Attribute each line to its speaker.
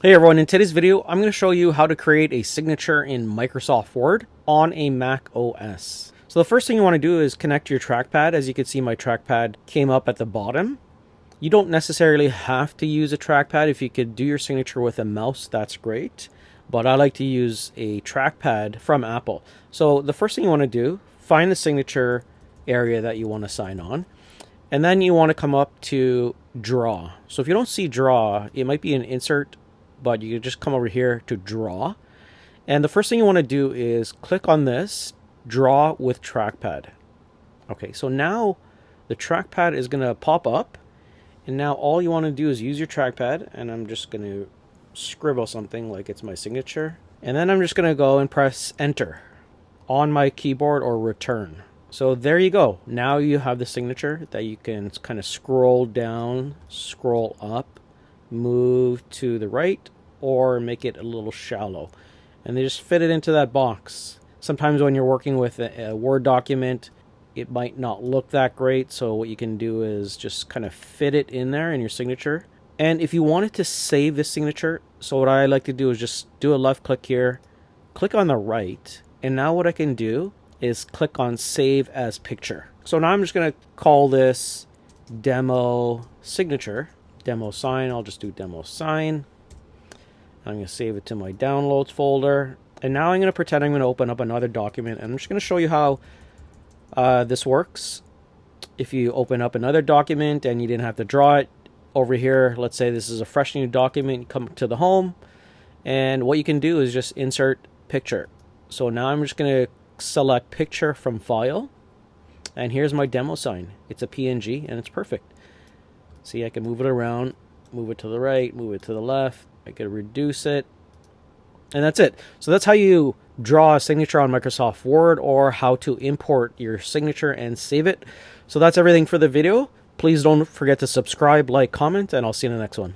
Speaker 1: Hey everyone, in today's video, I'm going to show you how to create a signature in Microsoft Word on a Mac OS. So the first thing you want to do is connect your trackpad. As you can see, my trackpad came up at the bottom. You don't necessarily have to use a trackpad. If you could do your signature with a mouse, that's great. But I like to use a trackpad from Apple. So the first thing you want to do, find the signature area that you want to sign on. And then you want to come up to Draw. So if you don't see Draw, it might be an insert, but you can just come over here to Draw. And the first thing you want to do is click on this, Draw with Trackpad. Okay, so now the trackpad is going to pop up. And now all you want to do is use your trackpad. And I'm just going to scribble something like it's my signature. And then I'm just going to go and press Enter on my keyboard or Return. So there you go. Now you have the signature that you can kind of scroll down, scroll up, move to the right, or make it a little shallow. And they just fit it into that box. Sometimes when you're working with a Word document, it might not look that great. So what you can do is just kind of fit it in there in your signature. And if you wanted to save this signature, so what I like to do is just do a left click here, click on the right, and now what I can do is click on Save as Picture. So now I'm just going to call this Demo Signature. Demo Sign. I'll just do Demo Sign. I'm going to save it to my Downloads folder. And now I'm going to pretend I'm going to open up another document. And I'm just going to show you how this works. If you open up another document and you didn't have to draw it, over here, let's say this is a fresh new document, you come to the home. And what you can do is just insert picture. So now I'm just going to select picture from file, and here's my demo sign. It's a PNG and it's perfect. See, I can move it around, move it to the right, move it to the left. I can reduce it, and that's it. So that's how you draw a signature on Microsoft Word, or how to import your signature and save it. So that's everything for the video. Please don't forget to subscribe, like, comment, and I'll see you in the next one.